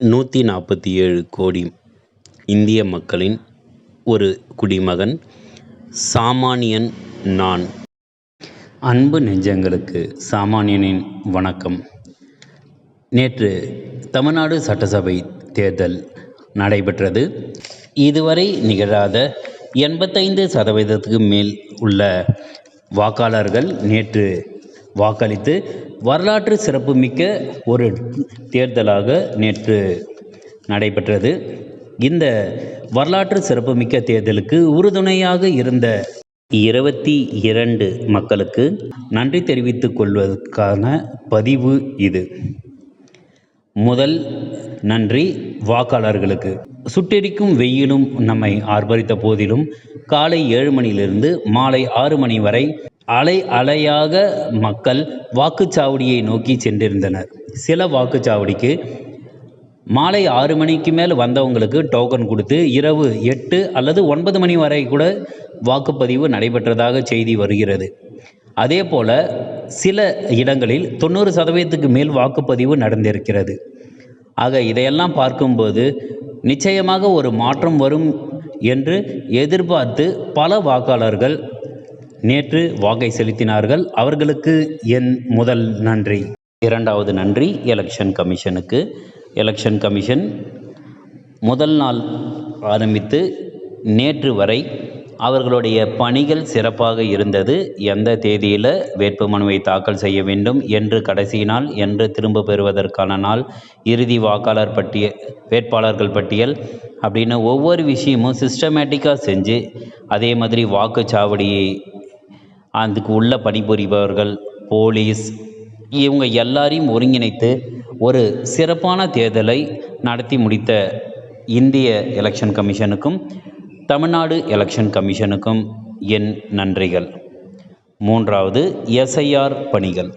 147 கோடி இந்திய மக்களின் ஒரு குடிமகன், சாமானியன் நான். அன்பு நெஞ்சங்களுக்கு சாமானியனின் வணக்கம். நேற்று தமிழ்நாடு சட்டசபை தேர்தல் நடைபெற்றது. இதுவரை நிகழாத 85% மேல் உள்ள வாக்காளர்கள் நேற்று வாக்களித்து வரலாற்று சிறப்புமிக்க ஒரு தேர்தலாக நேற்று நடைபெற்றது. இந்த வரலாற்று சிறப்புமிக்க தேர்தலுக்கு உறுதுணையாக இருந்த 22 மக்களுக்கு நன்றி தெரிவித்துக் கொள்வதற்கான பதிவு இது. முதல் நன்றி வாக்காளர்களுக்கு. சுட்டெரிக்கும் வெயிலும் நம்மை ஆர்ப்பரித்த போதிலும் காலை 7 மணியிலிருந்து மாலை 6 மணி வரை அலை அலையாக மக்கள் வாக்குச்சாவடியை நோக்கி சென்றிருந்தனர். சில வாக்குச்சாவடிக்கு மாலை 6 மணிக்கு மேல் வந்தவங்களுக்கு டோக்கன் கொடுத்து இரவு 8 அல்லது 9 மணி வரை கூட வாக்குப்பதிவு நடைபெற்றதாக செய்தி வருகிறது. அதே போல சில இடங்களில் 90% மேல் வாக்குப்பதிவு நடந்திருக்கிறது. ஆக இதையெல்லாம் பார்க்கும்போது நிச்சயமாக ஒரு மாற்றம் வரும் என்று எதிர்பார்த்து பல வாக்காளர்கள் நேற்று வாக்கை செலுத்தினார்கள். அவர்களுக்கு என் முதல் நன்றி. இரண்டாவது நன்றி எலெக்ஷன் கமிஷனுக்கு. எலெக்ஷன் கமிஷன் முதல் நாள் ஆரம்பித்து நேற்று வரை அவர்களுடைய பணிகள் சிறப்பாக இருந்தது. எந்த தேதியில் வேட்புமனுவை தாக்கல் செய்ய வேண்டும் என்று கடைசி நாள், என்று திரும்ப பெறுவதற்கான நாள், இறுதி வாக்காளர் வேட்பாளர்கள் பட்டியல் அப்படின்னு ஒவ்வொரு விஷயமும் சிஸ்டமேட்டிக்காக செஞ்சு, அதே மாதிரி வாக்குச்சாவடியை அதுக்கு உள்ள பணிபுரிபவர்கள், போலீஸ், இவங்க எல்லாரையும் ஒருங்கிணைத்து ஒரு சிறப்பான தேர்தலை நடத்தி முடித்த இந்திய எலெக்ஷன் கமிஷனுக்கும் தமிழ்நாடு எலெக்ஷன் கமிஷனுக்கும் என் நன்றிகள். மூன்றாவது எஸ்ஐஆர் பணிகள்.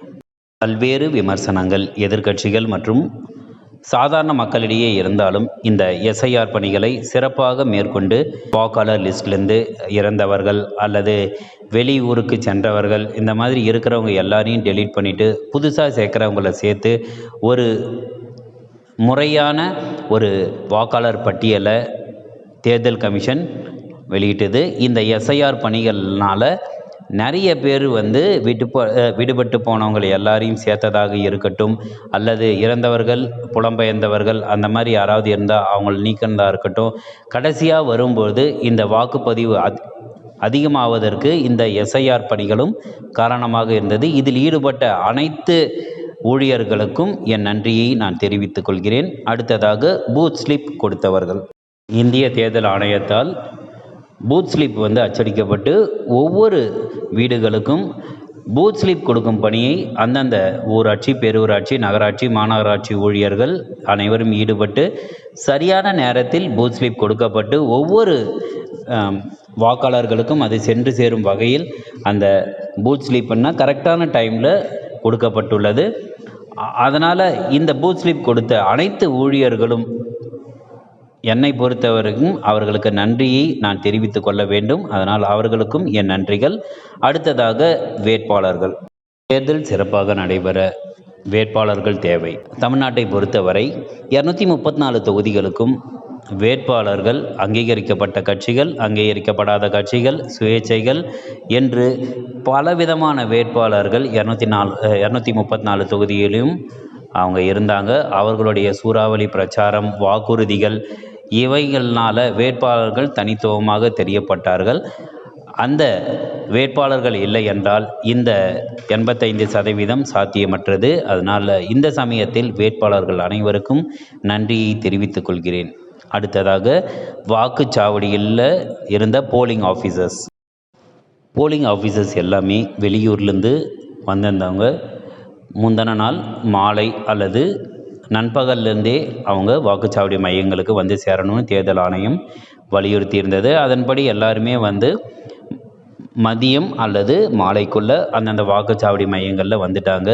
பல்வேறு விமர்சனங்கள் எதிர்க்கட்சிகள் மற்றும் சாதாரண மக்களிடையே இருந்தாலும் இந்த எஸ்ஐஆர் பணிகளை சிறப்பாக மேற்கொண்டு வாக்காளர் லிஸ்ட்லேருந்து இறந்தவர்கள் அல்லது வெளியூருக்கு சென்றவர்கள் இந்த மாதிரி இருக்கிறவங்க எல்லாரையும் டெலீட் பண்ணிவிட்டு புதுசாக சேர்க்குறவங்கள சேர்த்து ஒரு முறையான ஒரு வாக்காளர் பட்டியலை தேர்தல் கமிஷன் வெளியிட்டது. இந்த எஸ்ஐஆர் பணிகள்னால் நிறைய பேர் விடுபட்டு போனவங்களை எல்லாரையும் சேர்த்ததாக இருக்கட்டும், அல்லது இறந்தவர்கள், புலம்பெயர்ந்தவர்கள் அந்த மாதிரி யாராவது இருந்தால் அவங்கள நீக்கினதாக இருக்கட்டும், கடைசியாக வரும்போது இந்த வாக்குப்பதிவு அதிகமாவதற்கு இந்த எஸ்ஐஆர் பணிகளும் காரணமாக இருந்தது. இதில் ஈடுபட்ட அனைத்து ஊழியர்களுக்கும் என் நன்றியை நான் தெரிவித்துக் கொள்கிறேன். அடுத்ததாக பூத் ஸ்லிப் கொடுத்தவர்கள். இந்திய தேர்தல் ஆணையத்தால் பூத் ஸ்லிப் அச்சடிக்கப்பட்டு ஒவ்வொரு வீடுகளுக்கும் பூத் ஸ்லிப் கொடுக்கும் பணியை அந்தந்த ஊராட்சி, பேரூராட்சி, நகராட்சி, மாநகராட்சி ஊழியர்கள் அனைவரும் ஈடுபட்டு சரியான நேரத்தில் பூத் ஸ்லிப் கொடுக்கப்பட்டு ஒவ்வொரு வாக்காளர்களுக்கும் அது சென்று சேரும் வகையில் அந்த பூத் ஸ்லிப்னா கரெக்டான டைமில் கொடுக்கப்பட்டுள்ளது. அதனால் இந்த பூத் ஸ்லிப் கொடுத்த அனைத்து ஊழியர்களும் என்னை பொறுத்தவரைக்கும் அவர்களுக்கு நன்றியை நான் தெரிவித்துக் கொள்ள வேண்டும். அதனால் அவர்களுக்கும் என் நன்றிகள். அடுத்ததாக வேட்பாளர்கள். தேர்தல் சிறப்பாக நடைபெற வேட்பாளர்கள் தேவை. தமிழ்நாட்டை பொறுத்தவரை 234 தொகுதிகளுக்கும் வேட்பாளர்கள் அங்கீகரிக்கப்பட்ட கட்சிகள், அங்கீகரிக்கப்படாத கட்சிகள், சுயேட்சைகள் என்று பலவிதமான வேட்பாளர்கள் 234 தொகுதியிலும் அவங்க இருந்தாங்க. அவர்களுடைய சூறாவளி பிரச்சாரம், வாக்குறுதிகள் இவைகள்னால் வேட்பாளர்கள் தனித்துவமாக தெரியப்பட்டார்கள். அந்த வேட்பாளர்கள் இல்லை என்றால் இந்த 85% சாத்தியமற்றது. அதனால் இந்த சமயத்தில் வேட்பாளர்கள் அனைவருக்கும் நன்றியை தெரிவித்துக் கொள்கிறேன். அடுத்ததாக வாக்குச்சாவடியில் இருந்த போலிங் ஆஃபீஸர்ஸ் எல்லாமே வெளியூர்லேருந்து வந்திருந்தவங்க. முந்தின நாள் மாலை அல்லது நண்பகல்லேருந்தே அவங்க வாக்குச்சாவடி மையங்களுக்கு வந்து சேரணும்னு தேர்தல் ஆணையம் வலியுறுத்தியிருந்தது. அதன்படி எல்லாருமே மதியம் அல்லது மாலைக்குள்ளே அந்தந்த வாக்குச்சாவடி மையங்களில் வந்துட்டாங்க.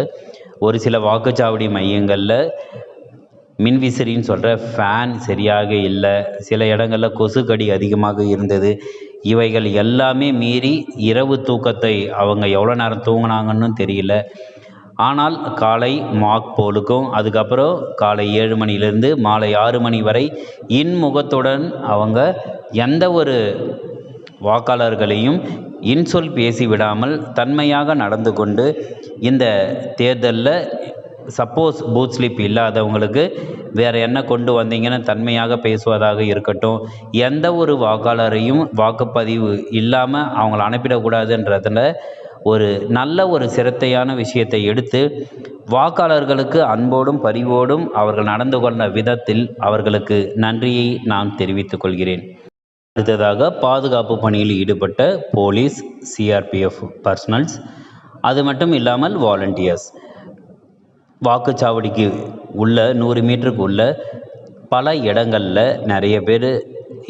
ஒரு சில வாக்குச்சாவடி மையங்களில் மின்விசிறின்னு சொல்கிற ஃபேன் சரியாக இல்லை, சில இடங்களில் கொசுக்கடி அதிகமாக இருந்தது. இவைகள் எல்லாமே மீறி இரவு தூக்கத்தை அவங்க எவ்வளோ நேரம் தூங்கினாங்கன்னு தெரியல. ஆனால் காலை மாக் போலுக்கும் அதுக்கப்புறம் காலை 7 மணிலேருந்து மாலை 6 மணி வரை இன்முகத்துடன் அவங்க எந்த ஒரு வாக்காளர்களையும் இன்சொல் பேசி விடாமல் தன்மையாக நடந்து கொண்டு இந்த தேர்தலில் சப்போஸ் பூத் ஸ்லிப் இல்லாதவங்களுக்கு வேறு என்ன கொண்டு வந்தீங்கன்னு தன்மையாக பேசுவதாக இருக்கட்டும், எந்த ஒரு வாக்காளரையும் வாக்குப்பதிவு இல்லாமல் அவங்கள அனுப்பிடக்கூடாதுன்றதில் ஒரு நல்ல ஒரு சிரத்தையான விஷயத்தை எடுத்து வாக்காளர்களுக்கு அன்போடும் பரிவோடும் அவர்கள் நடந்து கொண்ட விதத்தில் அவர்களுக்கு நன்றியை நான் தெரிவித்துக் கொள்கிறேன். அடுத்ததாக பாதுகாப்பு பணியில் ஈடுபட்ட போலீஸ், சிஆர்பிஎஃப் பர்சனல்ஸ், அது மட்டும் இல்லாமல் வாலண்டியர்ஸ், வாக்குச்சாவடிக்கு உள்ள 100 மீட்டருக்கு உள்ள பல இடங்களில் நிறைய பேர்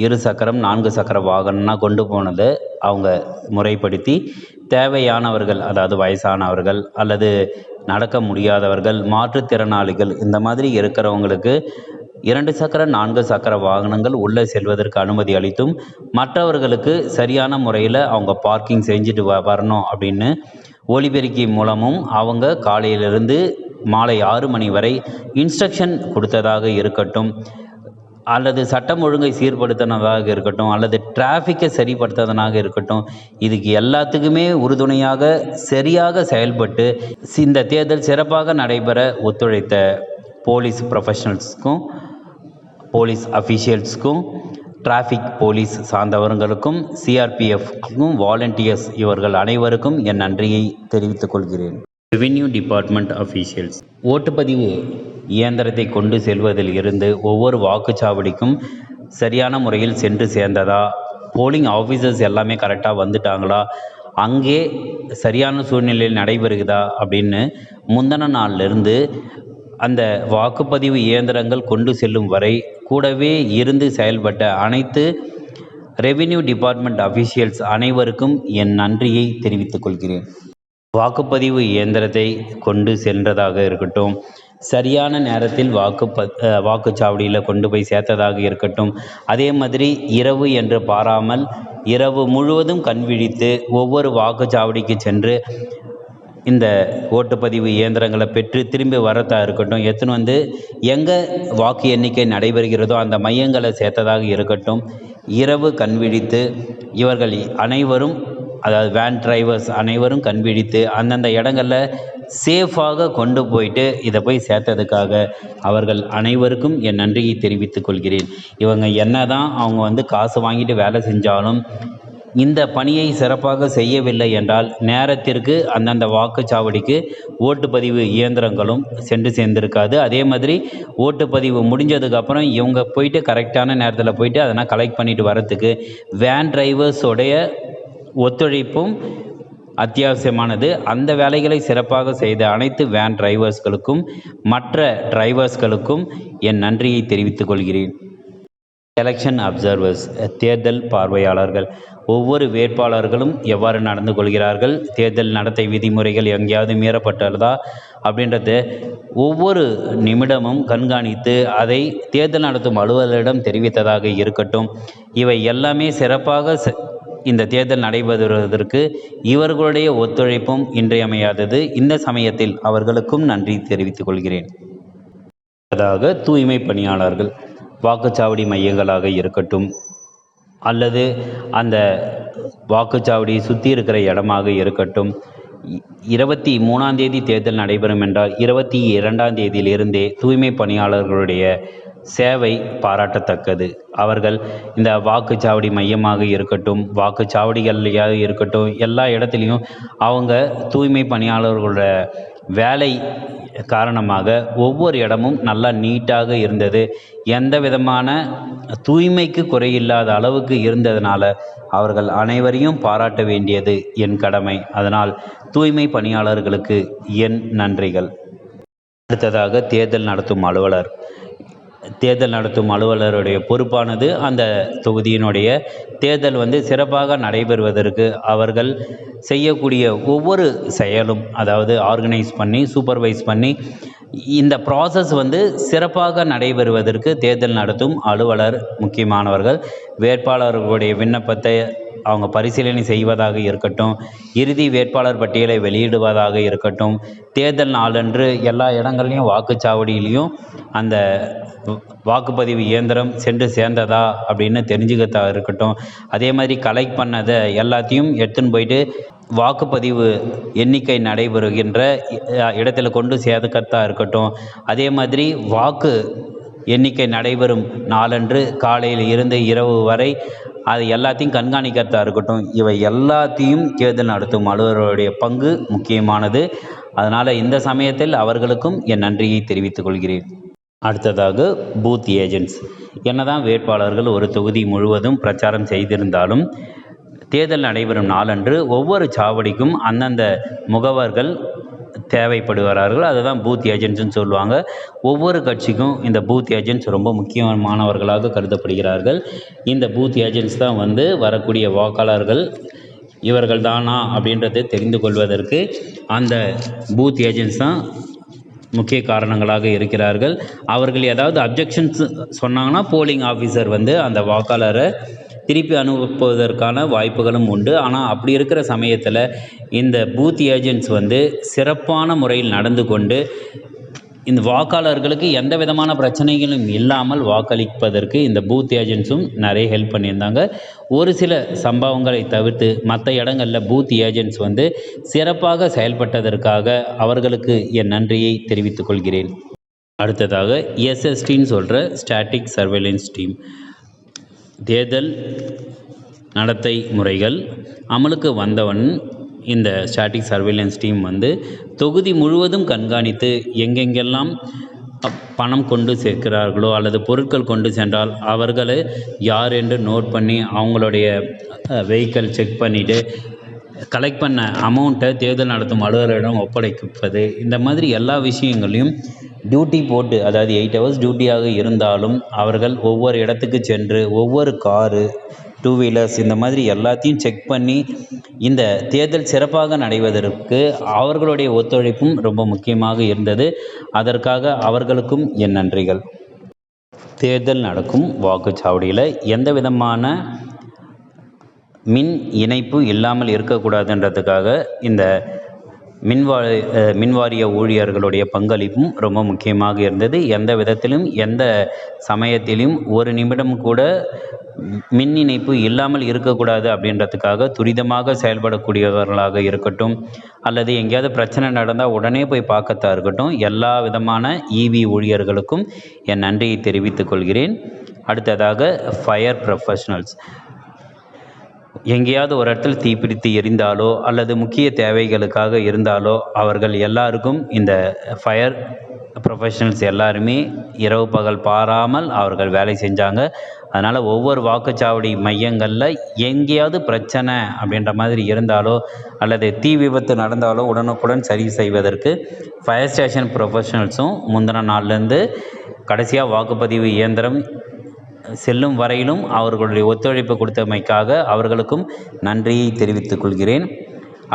2 சக்கரம் 4 சக்கர வாகனம்னா கொண்டு போனதை அவங்க முறைப்படுத்தி தேவையானவர்கள், அதாவது வயசானவர்கள் அல்லது நடக்க முடியாதவர்கள், மாற்றுத்திறனாளிகள், இந்த மாதிரி இருக்கிறவங்களுக்கு 2 சக்கர 4 சக்கர வாகனங்கள் உள்ளே செல்வதற்கு அனுமதி அளித்தும் மற்றவர்களுக்கு சரியான முறையில் அவங்க பார்க்கிங் செஞ்சுட்டு வரணும் அப்படின்னு ஒலிபெருக்கி மூலமும் அவங்க காலையிலிருந்து மாலை 6 மணி வரை இன்ஸ்ட்ரக்ஷன் கொடுத்ததாக இருக்கட்டும், அல்லது சட்டம் ஒழுங்கை சீர்படுத்தினதாக இருக்கட்டும், அல்லது டிராஃபிக்கை சரிப்படுத்துவதனாக இருக்கட்டும், இதுக்கு எல்லாத்துக்குமே உறுதுணையாக சரியாக செயல்பட்டு இந்த தேர்தல் சிறப்பாக நடைபெற ஒத்துழைத்த போலீஸ் ப்ரொஃபஷனல்ஸ்க்கும், போலீஸ் அஃபீஷியல்ஸ்க்கும், டிராஃபிக் போலீஸ் சார்ந்தவர்களுக்கும், சிஆர்பிஎஃப்க்கும், வாலண்டியர்ஸ் இவர்கள் அனைவருக்கும் என் நன்றியை தெரிவித்துக் கொள்கிறேன். ரெவென்யூ டிபார்ட்மெண்ட் அஃபீஷியல்ஸ், ஓட்டுப்பதிவு இயந்திரத்தை கொண்டு செல்வதில் இருந்து ஒவ்வொரு வாக்குச்சாவடிக்கும் சரியான முறையில் சென்று சேர்ந்ததா, போலிங் ஆஃபீஸர்ஸ் எல்லாமே கரெக்டாக வந்துட்டாங்களா, அங்கே சரியான சூழ்நிலையில் நடைபெறுகிறதா அப்படின்னு முந்தின நாள்லேருந்து அந்த வாக்குப்பதிவு இயந்திரங்கள் கொண்டு செல்லும் வரை கூடவே இருந்து செயல்பட்ட அனைத்து ரெவென்யூ டிபார்ட்மெண்ட் அஃபீஷியல்ஸ் அனைவருக்கும் என் நன்றியை தெரிவித்துக் கொள்கிறேன். வாக்குப்பதிவு இயந்திரத்தை கொண்டு சென்றதாக இருக்கட்டும், சரியான நேரத்தில் வாக்குச்சாவடியில் கொண்டு போய் சேர்த்ததாக இருக்கட்டும், அதே மாதிரி இரவு என்று பாராமல் இரவு முழுவதும் கண்விழித்து ஒவ்வொரு வாக்குச்சாவடிக்கு சென்று இந்த ஓட்டுப்பதிவு இயந்திரங்களை பெற்று திரும்பி வரத்தா இருக்கட்டும், எத்தனை வந்து எங்கே வாக்கு எண்ணிக்கை நடைபெறுகிறதோ அந்த மையங்களை சேர்த்ததாக இருக்கட்டும், இரவு கண்விழித்து இவர்கள் அனைவரும், அதாவது வேன் டிரைவர்ஸ் அனைவரும் கண்விழித்து அந்தந்த இடங்களில் சேஃபாக கொண்டு போயிட்டு இதை போய் சேர்த்ததுக்காக அவர்கள் அனைவருக்கும் என் நன்றியை தெரிவித்துக் கொள்கிறேன். இவங்க என்ன தான் அவங்க வந்து காசு வாங்கிட்டு வேலை செஞ்சாலும் இந்த பணியை சிறப்பாக செய்யவில்லை என்றால் நேரத்திற்கு அந்தந்த வாக்குச்சாவடிக்கு ஓட்டுப்பதிவு இயந்திரங்களும் சென்று சேர்ந்திருக்காது. அதே மாதிரி ஓட்டுப்பதிவு முடிஞ்சதுக்கப்புறம் இவங்க போயிட்டு கரெக்டான நேரத்தில் போயிட்டு அதெல்லாம் கலெக்ட் பண்ணிட்டு வரத்துக்கு வேன் டிரைவர்ஸோடைய ஒத்துழைப்பும் அத்தியாவசியமானது. அந்த வேலைகளை சிறப்பாக செய்த அனைத்து வேன் டிரைவர்ஸ்களுக்கும் மற்ற டிரைவர்ஸ்களுக்கும் என் நன்றியை தெரிவித்துக் கொள்கிறேன். எலெக்ஷன் அப்சர்வர்ஸ், தேர்தல் பார்வையாளர்கள், ஒவ்வொரு வேட்பாளர்களும் எவ்வாறு நடந்து கொள்கிறார்கள், தேர்தல் நடத்தை விதிமுறைகள் எங்கேயாவது மீறப்பட்டதா அப்படின்றத ஒவ்வொரு நிமிடமும் கண்காணித்து அதை தேர்தல் நடத்தும் அலுவலரிடம் தெரிவித்ததாக இருக்கட்டும், இவை எல்லாமே சிறப்பாக இந்த தேர்தல் நடைபெறுவதற்கு இவர்களுடைய ஒத்துழைப்பும் இன்றியமையாதது. இந்த சமயத்தில் அவர்களுக்கும் நன்றி தெரிவித்துக் கொள்கிறேன். அதாக தூய்மை பணியாளர்கள், வாக்குச்சாவடி மையங்களாக இருக்கட்டும் அல்லது அந்த வாக்குச்சாவடியை சுற்றி இருக்கிற இடமாக இருக்கட்டும், 23ஆம் தேதி தேர்தல் நடைபெறும் என்றால் 22ஆம் தேதியிலிருந்தே தூய்மை பணியாளர்களுடைய சேவை பாராட்டத்தக்கது. அவர்கள் இந்த வாக்குச்சாவடி மையமாக இருக்கட்டும், வாக்குச்சாவடிகள்லையாக இருக்கட்டும், எல்லா இடத்துலையும் அவங்க தூய்மை பணியாளர்களோட வேலை காரணமாக ஒவ்வொரு இடமும் நல்லா நீட்டாக இருந்தது. எந்த விதமான தூய்மைக்கு குறையில்லாத அளவுக்கு இருந்ததுனால அவர்கள் அனைவரையும் பாராட்ட வேண்டியது என் கடமை. அதனால் தூய்மை பணியாளர்களுக்கு என் நன்றிகள். அடுத்ததாக தேர்தல் நடத்தும் அலுவலர். தேர்தல் நடத்தும் அலுவலருடைய பொறுப்பானது அந்த தொகுதியினுடைய தேர்தல் சிறப்பாக நடைபெறுவதற்கு அவர்கள் செய்யக்கூடிய ஒவ்வொரு செயலும், அதாவது ஆர்கனைஸ் பண்ணி சூப்பர்வைஸ் பண்ணி இந்த ப்ராசஸ் சிறப்பாக நடைபெறுவதற்கு தேர்தல் நடத்தும் அலுவலர் முக்கியமானவர்கள். வேட்பாளர்களுடைய விண்ணப்பத்தை அவங்க பரிசீலனை செய்வதாக இருக்கட்டும், இறுதி வேட்பாளர் பட்டியலை வெளியிடுவதாக இருக்கட்டும், தேர்தல் நாளன்று எல்லா இடங்கள்லையும் வாக்குச்சாவடியிலையும் அந்த வாக்குப்பதிவு இயந்திரம் சென்று சேர்ந்ததா அப்படின்னு தெரிஞ்சுக்கிறதா இருக்கட்டும், அதே மாதிரி கலெக்ட் பண்ணதை எல்லாத்தையும் எடுத்துன்னு போயிட்டு வாக்குப்பதிவு எண்ணிக்கை நடைபெறுகின்ற இடத்துல கொண்டு சேர்க்கறதா இருக்கட்டும், அதே மாதிரி வாக்கு எண்ணிக்கை நடைபெறும் நாளன்று காலையில் இருந்து இரவு வரை அது எல்லாத்தையும் கண்காணிக்கிறதா இருக்கட்டும், இவை எல்லாத்தையும் தேர்தல் நடத்தும் அலுவலருடைய பங்கு முக்கியமானது. அதனால் இந்த சமயத்தில் அவர்களுக்கும் என் நன்றியை தெரிவித்துக் கொள்கிறேன். அடுத்ததாக பூத் ஏஜென்ட்ஸ். என்னதான் வேட்பாளர்கள் ஒரு தொகுதி முழுவதும் பிரச்சாரம் செய்திருந்தாலும் தேர்தல் நடைபெறும் நாளன்று ஒவ்வொரு சாவடிக்கும் அந்தந்த முகவர்கள் தேவைப்படுகிறார்கள். அதுதான் பூத் ஏஜென்ட்ஸ்னு சொல்லுவாங்க. ஒவ்வொரு கட்சிக்கும் இந்த பூத் ஏஜென்ட்ஸ் ரொம்ப முக்கியமானவர்களாக கருதப்படுகிறார்கள். இந்த பூத் ஏஜென்ட்ஸ் தான் வரக்கூடிய வாக்காளர்கள் இவர்கள் தானா அப்படின்றத தெரிந்து கொள்வதற்கு அந்த பூத் ஏஜென்ட்ஸ் தான் முக்கிய காரணங்களாக இருக்கிறார்கள். அவர்கள் ஏதாவது அப்ஜெக்ஷன்ஸ் சொன்னாங்கன்னா போலிங் ஆஃபீஸர் அந்த வாக்காளரை திருப்பி அனுப்புவதற்கான வாய்ப்புகளும் உண்டு. ஆனால் அப்படி இருக்கிற சமயத்தில் இந்த பூத் ஏஜென்ட்ஸ் சிறப்பான முறையில் நடந்து கொண்டு இந்த வாக்காளர்களுக்கு எந்த விதமான பிரச்சனைகளும் இல்லாமல் வாக்களிப்பதற்கு இந்த பூத் ஏஜென்ட்ஸும் நிறைய ஹெல்ப் பண்ணியிருந்தாங்க. ஒரு சில சம்பவங்களை தவிர்த்து மற்ற இடங்களில் பூத் ஏஜென்ட்ஸ் சிறப்பாக செயல்பட்டதற்காக அவர்களுக்கு என் நன்றியை தெரிவித்துக் கொள்கிறேன். அடுத்ததாக எஸ்எஸ்டின்னு சொல்கிற ஸ்டாட்டிக் சர்வேலன்ஸ் டீம். தேர்தல் நடத்தை முறைகள் அமலுக்கு வந்தவன் இந்த ஸ்டாட்டிக் சர்வேலன்ஸ் டீம் தொகுதி முழுவதும் கண்காணித்து எங்கெங்கெல்லாம் பணம் கொண்டு சேர்க்கிறார்களோ அல்லது பொருட்கள் கொண்டு சென்றால் அவர்களை யார் என்று நோட் பண்ணி அவங்களுடைய வெஹிக்கிள் செக் பண்ணிவிட்டு கலெக்ட் பண்ண அமௌண்ட்டை தேர்தல் நடத்தும் அலுவலரிடம் ஒப்படைப்பது, இந்த மாதிரி எல்லா விஷயங்களையும் டியூட்டி போட்டு, அதாவது 8 ஹவர்ஸ் டியூட்டியாக இருந்தாலும் அவர்கள் ஒவ்வொரு இடத்துக்கு சென்று ஒவ்வொரு காரு, 2 வீலர்ஸ் இந்த மாதிரி எல்லாத்தையும் செக் பண்ணி இந்த தேர்தல் சிறப்பாக நடைவதற்கு அவர்களுடைய ஒத்துழைப்பும் ரொம்ப முக்கியமாக இருந்தது. அதற்காக அவர்களுக்கும் என் நன்றிகள். தேர்தல் நடக்கும் வாக்குச்சாவடியில் எந்த விதமான மின் இணைப்பு இல்லாமல் இருக்கக்கூடாதுன்றதுக்காக இந்த மின்வாரிய ஊழியர்களுடைய பங்களிப்பும் ரொம்ப முக்கியமாக இருந்தது. எந்த விதத்திலும் எந்த சமயத்திலும் ஒரு நிமிடம் கூட மின் இணைப்பு இல்லாமல் இருக்கக்கூடாது அப்படின்றதுக்காக துரிதமாக செயல்படக்கூடியவர்களாக இருக்கட்டும், அல்லது எங்கேயாவது பிரச்சனை நடந்தால் உடனே போய் பார்க்கத்தா இருக்கட்டும், எல்லா விதமான இவி ஊழியர்களுக்கும் என் நன்றியை தெரிவித்துக் கொள்கிறேன். அடுத்ததாக ஃபயர் ப்ரொஃபஷனல்ஸ். எங்கேயாவது ஒரு இடத்துல தீப்பிடித்து எரிந்தாலோ அல்லது முக்கிய தேவைகளுக்காக இருந்தாலோ அவர்கள் எல்லாருக்கும் இந்த ஃபயர் ப்ரொஃபஷனல்ஸ் எல்லாருமே இரவு பகல் பாராமல் அவர்கள் வேலை செஞ்சாங்க. அதனால் ஒவ்வொரு வாக்குச்சாவடி மையங்களில் எங்கேயாவது பிரச்சனை அப்படின்ற மாதிரி இருந்தாலோ அல்லது தீ விபத்து நடந்தாலோ உடனுக்குடன் சரி செய்வதற்கு ஃபயர் ஸ்டேஷன் ப்ரொஃபஷனல்ஸும் முந்தின நாள்லேருந்து கடைசியாக வாக்குப்பதிவு இயந்திரம் செல்லும் வரையிலும் அவர்களுடைய ஒத்துழைப்பு கொடுத்தமைக்காக அவர்களுக்கும் நன்றியை தெரிவித்துக் கொள்கிறேன்.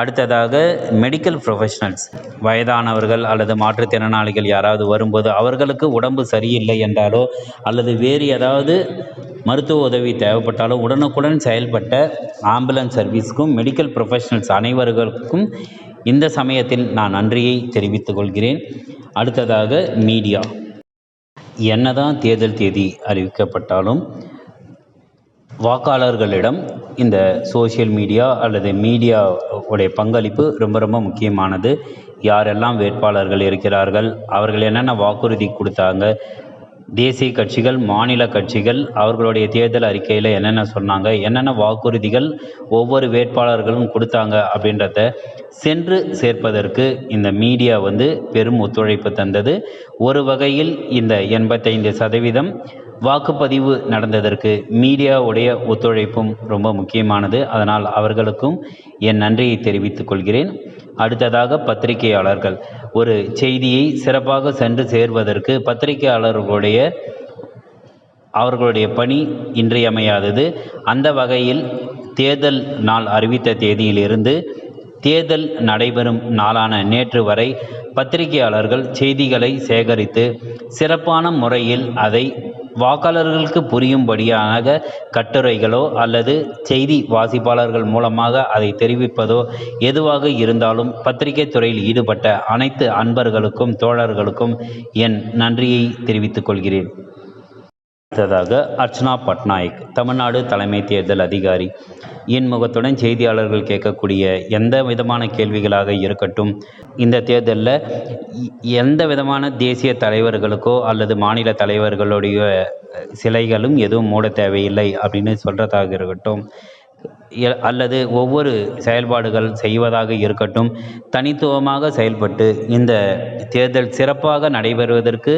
அடுத்ததாக மெடிக்கல் ப்ரொஃபஷனல்ஸ். வயதானவர்கள் அல்லது மாற்றுத்திறனாளிகள் யாராவது வரும்போது அவர்களுக்கு உடம்பு சரியில்லை என்றாலோ அல்லது வேறு ஏதாவது மருத்துவ உதவி தேவைப்பட்டாலோ உடனுக்குடன் செயல்பட்ட ஆம்புலன்ஸ் சர்வீஸுக்கும் மெடிக்கல் ப்ரொஃபஷனல்ஸ் அனைவர்களுக்கும் இந்த சமயத்தில் நான் நன்றியை தெரிவித்துக் கொள்கிறேன். அடுத்ததாக மீடியா. என்னதான் தேர்தல் தேதி அறிவிக்கப்பட்டாலும் வாக்காளர்களிடம் இந்த சோஷியல் மீடியா அல்லது மீடியா உடைய பங்களிப்பு ரொம்ப ரொம்ப முக்கியமானது. யாரெல்லாம் வேட்பாளர்கள் இருக்கிறார்கள், அவர்கள் என்னென்ன வாக்குறுதி கொடுத்தாங்க, தேசிய கட்சிகள், மாநில கட்சிகள் அவர்களுடைய தேர்தல் அறிக்கையில் என்னென்ன சொன்னாங்க, என்னென்ன வாக்குறுதிகள் ஒவ்வொரு வேட்பாளர்களும் கொடுத்தாங்க அப்படின்றத சென்று சேர்ப்பதற்கு இந்த மீடியா பெரும் ஒத்துழைப்பு தந்தது. ஒரு வகையில் இந்த 85% வாக்குப்பதிவு நடந்ததற்கு மீடியாவுடைய ஒத்துழைப்பும் ரொம்ப முக்கியமானது. அதனால் அவர்களுக்கும் என் நன்றியை தெரிவித்துக் கொள்கிறேன். அடுத்ததாக பத்திரிகையாளர்கள். ஒரு செய்தியை சிறப்பாக சென்று சேர்வதற்கு அவர்களுடைய பணி இன்றியமையாதது. அந்த வகையில் தேர்தல் நாள் அறிவித்த தேதியிலிருந்து தேர்தல் நடைபெறும் நாளான நேற்று வரை பத்திரிகையாளர்கள் செய்திகளை சேகரித்து சிறப்பான முறையில் அதை வாக்காளர்களுக்கு புரியும்படியாக கட்டுரைகளோ அல்லது செய்தி வாசிப்பாளர்கள் மூலமாக அதை தெரிவிப்பதோ எதுவாக இருந்தாலும் பத்திரிகை துறையில் ஈடுபட்ட அனைத்து அன்பர்களுக்கும் தோழர்களுக்கும் என் நன்றியை தெரிவித்துக் கொள்கிறேன். அடுத்ததாக அர்ச்சனா பட்நாயக், தமிழ்நாடு தலைமை தேர்தல் அதிகாரி. இன்முகத்துடன் செய்தியாளர்கள் கேட்கக்கூடிய எந்த விதமான கேள்விகளாக இருக்கட்டும், இந்த தேர்தலில் எந்த விதமான தேசிய தலைவர்களுக்கோ அல்லது மாநில தலைவர்களுடைய சிலைகளும் எதுவும் மூட தேவையில்லை அப்படின்னு சொல்கிறதாக இருக்கட்டும், அல்லது ஒவ்வொரு செயல்பாடுகள் செய்வதாக இருக்கட்டும், தனித்துவமாக செயல்பட்டு இந்த தேர்தல் சிறப்பாக நடைபெறுவதற்கு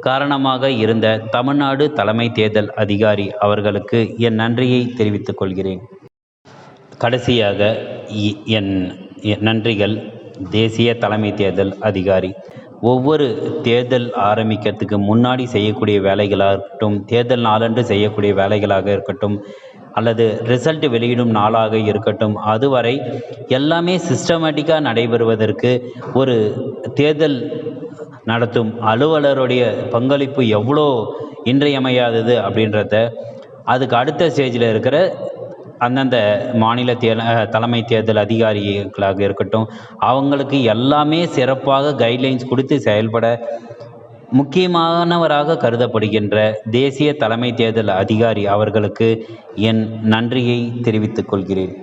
காரணமாக இருந்த தமிழ்நாடு தலைமை தேர்தல் அதிகாரி அவர்களுக்கு என் நன்றியை தெரிவித்துக் கொள்கிறேன். கடைசியாக என் நன்றிகள் தேசிய தலைமை தேர்தல் அதிகாரி. ஒவ்வொரு தேர்தல் ஆரம்பிக்கிறதுக்கு முன்னாடி செய்யக்கூடிய வேலைகளாக இருக்கட்டும், தேர்தல் நாளன்று செய்யக்கூடிய வேலைகளாக இருக்கட்டும், அல்லது ரிசல்ட் வெளியிடும் நாளாக இருக்கட்டும், அதுவரை எல்லாமே சிஸ்டமேட்டிக்காக நடைபெறுவதற்கு ஒரு தேர்தல் நடத்தும் அலுவலருடைய பங்களிப்பு எவ்வளோ இன்றியமையாதது அப்படின்றத அதுக்கு அடுத்த ஸ்டேஜில் இருக்கிற அந்தந்த மாநில தலைமை தேர்தல் அதிகாரிகளாக இருக்கட்டும், அவங்களுக்கு எல்லாமே சிறப்பாக கைட்லைன்ஸ் கொடுத்து செயல்பட முக்கியமானவராக கருதப்படுகின்ற தேசிய தலைமை தேர்தல் அதிகாரி அவர்களுக்கு என் நன்றியை தெரிவித்துக் கொள்கிறேன்.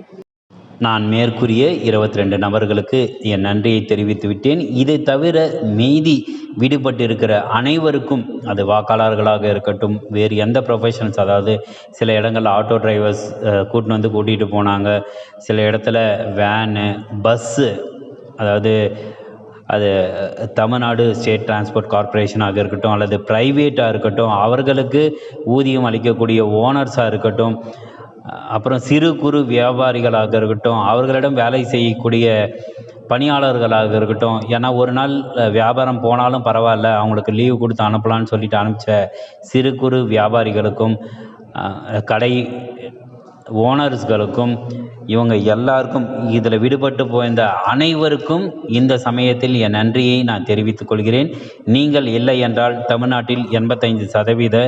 நான் மேற்கூறிய 22 நபர்களுக்கு என் நன்றியை தெரிவித்து விட்டேன். இதை தவிர மீதி விடுபட்டிருக்கிற அனைவருக்கும், அது வாக்காளர்களாக இருக்கட்டும், வேறு எந்த ப்ரொஃபஷனல்ஸ், அதாவது சில இடங்களில் ஆட்டோ டிரைவர்ஸ் கூட்டிகிட்டு போனாங்க, சில இடத்துல வேனு, பஸ்ஸு, அதாவது அது தமிழ்நாடு ஸ்டேட் டிரான்ஸ்போர்ட் கார்ப்பரேஷனாக இருக்கட்டும் அல்லது ப்ரைவேட்டாக இருக்கட்டும், அவர்களுக்கு ஊதியம் அளிக்கக்கூடிய ஓனர்ஸாக இருக்கட்டும், அப்புறம் சிறு குறு வியாபாரிகளாக இருக்கட்டும், அவர்களிடம் வேலை செய்யக்கூடிய பணியாளர்களாக இருக்கட்டும், ஏன்னா ஒரு நாள் வியாபாரம் போனாலும் பரவாயில்ல, அவங்களுக்கு லீவு கொடுத்து அனுப்பலான்னு சொல்லிட்டு அனுப்பிச்ச சிறு குறு வியாபாரிகளுக்கும், கடை ஓனர்ஸ்களுக்கும், இவங்க எல்லாருக்கும், இதில் விடுபட்டு போயிருந்த அனைவருக்கும் இந்த சமயத்தில் என் நன்றியை நான் தெரிவித்துக் கொள்கிறேன். நீங்கள் இல்லை என்றால் தமிழ்நாட்டில் 85%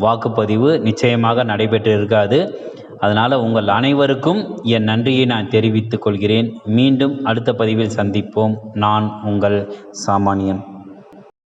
வாக்குப்பதிவு நிச்சயமாக நடைபெற்று இருக்காது. அதனால் உங்கள் அனைவருக்கும் என் நன்றியை நான் தெரிவித்துக் கொள்கிறேன். மீண்டும் அடுத்த பதிவில் சந்திப்போம். நான் உங்கள் சாமானியன்.